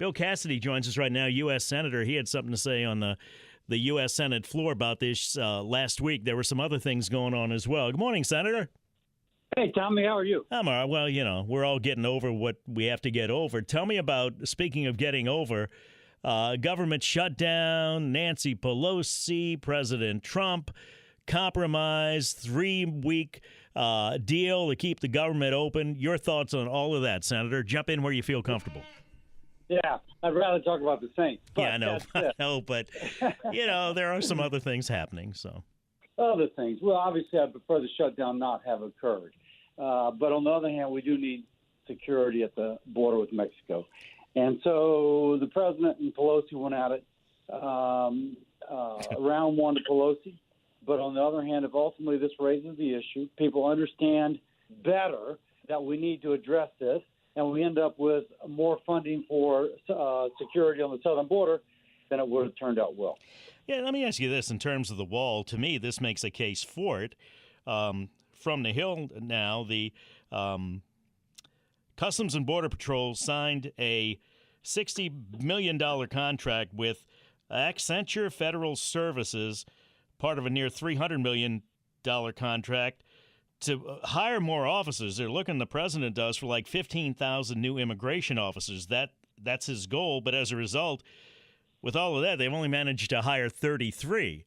Bill Cassidy joins us right now, U.S. Senator. He had something to say on the U.S. Senate floor about this last week. There were some other things going on as well. Good morning, Senator. Hey, Tommy, how are you? I'm all right. Well, we're all getting over what we have to get over. Tell me about, speaking of getting over, government shutdown, Nancy Pelosi, President Trump, compromise, 3-week deal to keep the government open. Your thoughts on all of that, Senator? Jump in where you feel comfortable. Yeah, I'd rather talk about the Saints. Yeah, I know. I know, but, there are some other things happening, so. Other things. Well, obviously, I'd prefer the shutdown not have occurred. But on the other hand, we do need security at the border with Mexico. And so the president and Pelosi went at it. Round one to Pelosi. But on the other hand, if ultimately this raises the issue, people understand better that we need to address this, and we end up with more funding for security on the southern border, then it would have turned out well. Yeah, let me ask you this in terms of the wall. To me, this makes a case for it. From the Hill now, the Customs and Border Patrol signed a $60 million contract with Accenture Federal Services, part of a near $300 million contract, to hire more officers. They're looking, the president does, for like 15,000 new immigration officers. That's his goal, but as a result, with all of that, they've only managed to hire 33.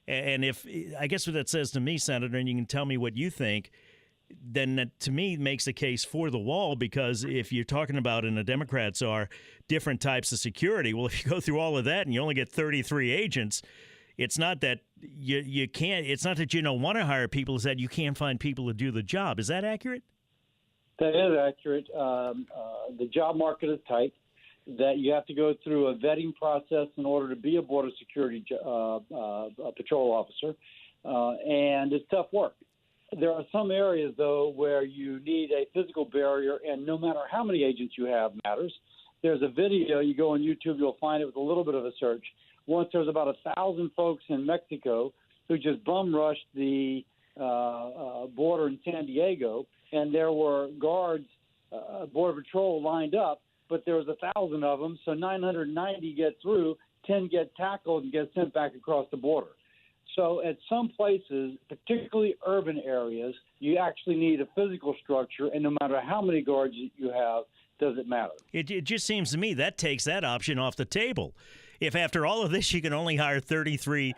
And if I guess what that says to me, Senator, and you can tell me what you think, then that to me makes a case for the wall, because if you're talking about, and the Democrats are, different types of security, well, if you go through all of that and you only get 33 agents, it's not that you can't. It's not that you don't want to hire people. It's that you can't find people to do the job. Is that accurate? That is accurate. The job market is tight. That you have to go through a vetting process in order to be a border security patrol officer, and it's tough work. There are some areas, though, where you need a physical barrier, and no matter how many agents you have matters. There's a video. You go on YouTube, you'll find it with a little bit of a search. Once there was about 1,000 folks in Mexico who just bum rushed the border in San Diego, and there were guards, Border Patrol lined up, but there was 1,000 of them, so 990 get through, 10 get tackled and get sent back across the border. So at some places, particularly urban areas, you actually need a physical structure, and no matter how many guards you have, doesn't matter. It just seems to me that takes that option off the table. If after all of this you can only hire 33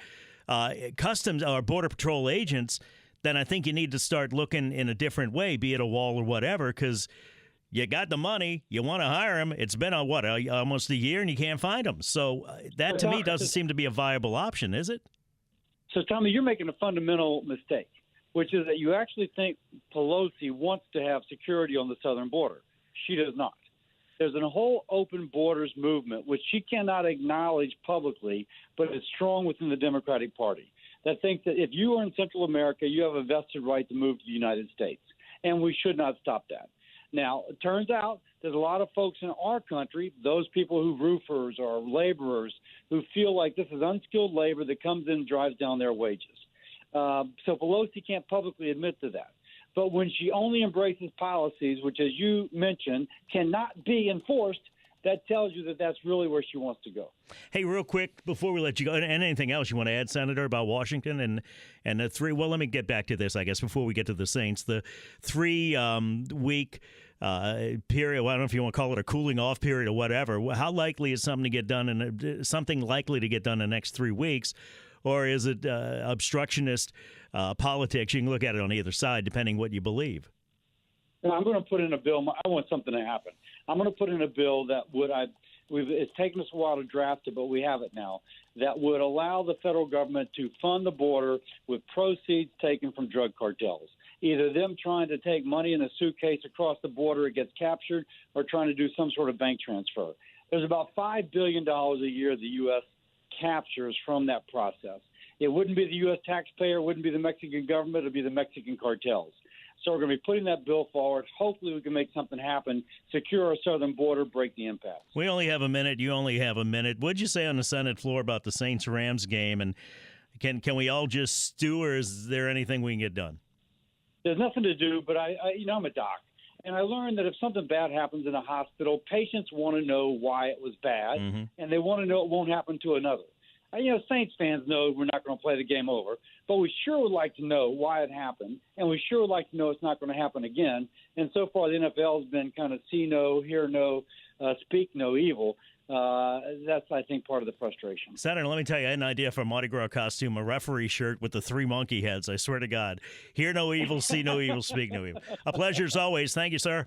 Customs or Border Patrol agents, then I think you need to start looking in a different way, be it a wall or whatever, because you got the money, you want to hire them. It's been almost a year, and you can't find them. So that to me doesn't seem to be a viable option, is it? So, Tommy, you're making a fundamental mistake, which is that you actually think Pelosi wants to have security on the southern border. She does not. There's a whole open borders movement, which she cannot acknowledge publicly, but is strong within the Democratic Party, that thinks that if you are in Central America, you have a vested right to move to the United States, and we should not stop that. Now, it turns out there's a lot of folks in our country, those people who roofers or laborers, who feel like this is unskilled labor that comes in and drives down their wages. So Pelosi can't publicly admit to that. But when she only embraces policies, which, as you mentioned, cannot be enforced, that tells you that that's really where she wants to go. Hey, real quick, before we let you go, and anything else you want to add, Senator, about Washington and the three, well, let me get back to this, I guess, before we get to the Saints. The 3-week period, well, I don't know if you want to call it a cooling off period or whatever. How likely is something likely to get done in the next 3 weeks? Or is it obstructionist politics? You can look at it on either side, depending what you believe. I'm going to put in a bill. I want something to happen. I'm going to put in a bill that it's taken us a while to draft it, but we have it now, that would allow the federal government to fund the border with proceeds taken from drug cartels. Either them trying to take money in a suitcase across the border, it gets captured, or trying to do some sort of bank transfer. There's about $5 billion a year the U.S. captures from that process. It wouldn't be the U.S. taxpayer, it wouldn't be the Mexican government, it would be the Mexican cartels. So we're going to be putting that bill forward. Hopefully we can make something happen, secure our southern border, break the impasse. We only have a minute. You only have a minute. What'd you say on the Senate floor about the Saints-Rams game? And can we all just stew, or is there anything we can get done? There's nothing to do, but I'm a doc. And I learned that if something bad happens in a hospital, patients want to know why it was bad, and they want to know it won't happen to another. Saints fans know we're not going to play the game over, but we sure would like to know why it happened, and we sure would like to know it's not going to happen again. And so far, the NFL has been kind of see no, hear no, speak no evil. That's, I think, part of the frustration. Senator, let me tell you, I had an idea for a Mardi Gras costume, a referee shirt with the 3 monkey heads. I swear to God. Hear no evil, see no evil, speak no evil. A pleasure as always. Thank you, sir.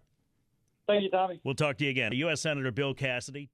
Thank you, Tommy. We'll talk to you again. U.S. Senator Bill Cassidy.